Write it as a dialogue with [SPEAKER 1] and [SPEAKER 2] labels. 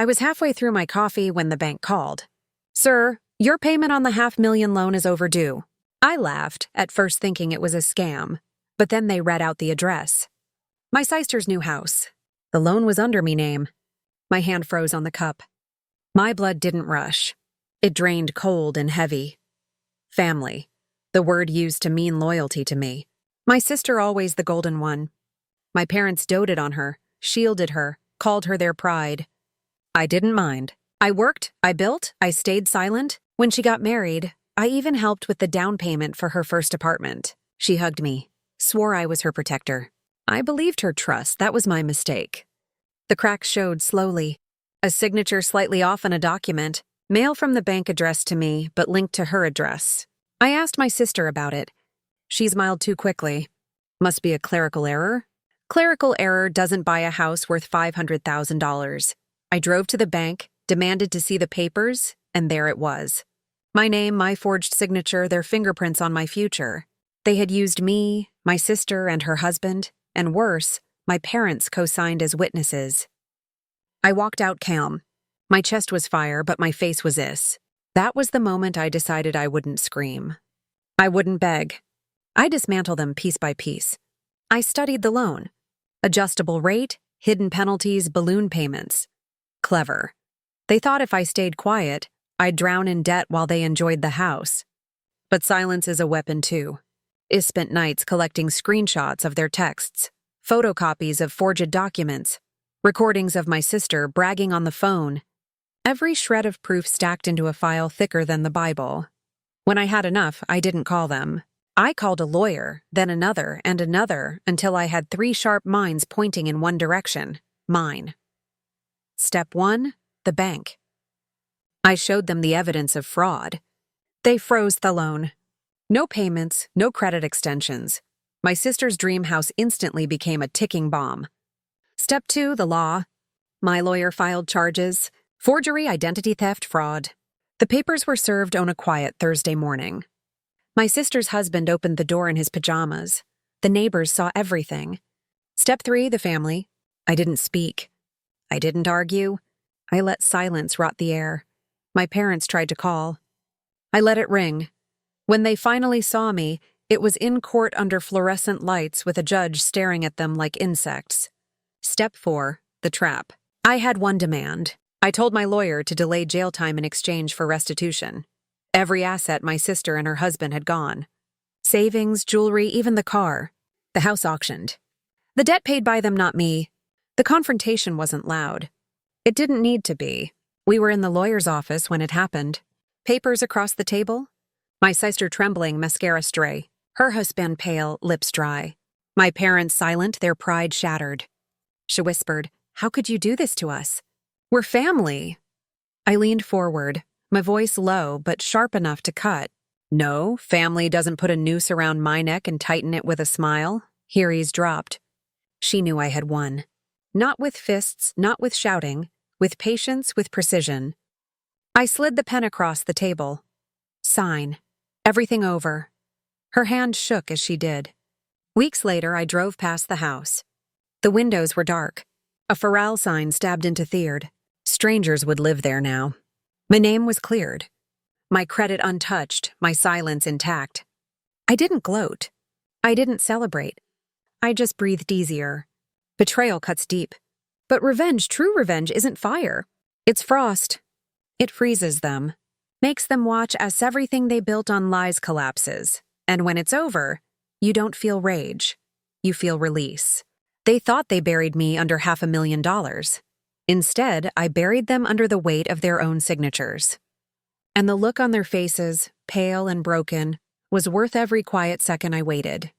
[SPEAKER 1] I was halfway through my coffee when the bank called. "Sir, your payment on the $500,000 loan is overdue." I laughed, at first thinking it was a scam, but then they read out the address. My sister's new house. The loan was under me name. My hand froze on the cup. My blood didn't rush. It drained cold and heavy. Family. The word used to mean loyalty to me. My sister always the golden one. My parents doted on her, shielded her, called her their pride. I didn't mind. I worked, I built, I stayed silent. When she got married, I even helped with the down payment for her first apartment. She hugged me, swore I was her protector. I believed her trust. That was my mistake. The cracks showed slowly. A signature slightly off on a document, mail from the bank addressed to me, but linked to her address. I asked my sister about it. She smiled too quickly. Must be a clerical error? Clerical error doesn't buy a house worth $500,000. I drove to the bank, demanded to see the papers, and there it was. My name, my forged signature, their fingerprints on my future. They had used me, my sister, and her husband, and worse, my parents co-signed as witnesses. I walked out calm. My chest was fire, but my face was ice. That was the moment I decided I wouldn't scream. I wouldn't beg. I dismantled them piece by piece. I studied the loan. Adjustable rate, hidden penalties, balloon payments. Clever. They thought if I stayed quiet, I'd drown in debt while they enjoyed the house. But silence is a weapon too. I spent nights collecting screenshots of their texts, photocopies of forged documents, recordings of my sister bragging on the phone. Every shred of proof stacked into a file thicker than the Bible. When I had enough, I didn't call them. I called a lawyer, then another, and another, until I had 3 sharp minds pointing in one direction, mine. Step 1, the bank. I showed them the evidence of fraud. They froze the loan. No payments, no credit extensions. My sister's dream house instantly became a ticking bomb. Step 2, the law. My lawyer filed charges. Forgery, identity theft, fraud. The papers were served on a quiet Thursday morning. My sister's husband opened the door in his pajamas. The neighbors saw everything. Step 3, the family. I didn't speak. I didn't argue. I let silence rot the air. My parents tried to call. I let it ring. When they finally saw me, it was in court under fluorescent lights with a judge staring at them like insects. Step 4, the trap. I had one demand. I told my lawyer to delay jail time in exchange for restitution. Every asset my sister and her husband had gone. Savings, jewelry, even the car. The house auctioned. The debt paid by them, not me. The confrontation wasn't loud. It didn't need to be. We were in the lawyer's office when it happened. Papers across the table. My sister trembling, mascara stray. Her husband pale, lips dry. My parents silent, their pride shattered. She whispered, "How could you do this to us? We're family." I leaned forward, my voice low but sharp enough to cut. No, family doesn't put a noose around my neck and tighten it with a smile. Here he's dropped. She knew I had won. Not with fists, not with shouting, with patience, with precision. I slid the pen across the table. Sign. Everything over. Her hand shook as she did. Weeks later, I drove past the house. The windows were dark. A Pharrell sign stabbed into Theard. Strangers would live there now. My name was cleared. My credit untouched, my silence intact. I didn't gloat. I didn't celebrate. I just breathed easier. Betrayal cuts deep. But revenge, true revenge, isn't fire. It's frost. It freezes them. Makes them watch as everything they built on lies collapses. And when it's over, you don't feel rage. You feel release. They thought they buried me under $500,000. Instead, I buried them under the weight of their own signatures. And the look on their faces, pale and broken, was worth every quiet second I waited.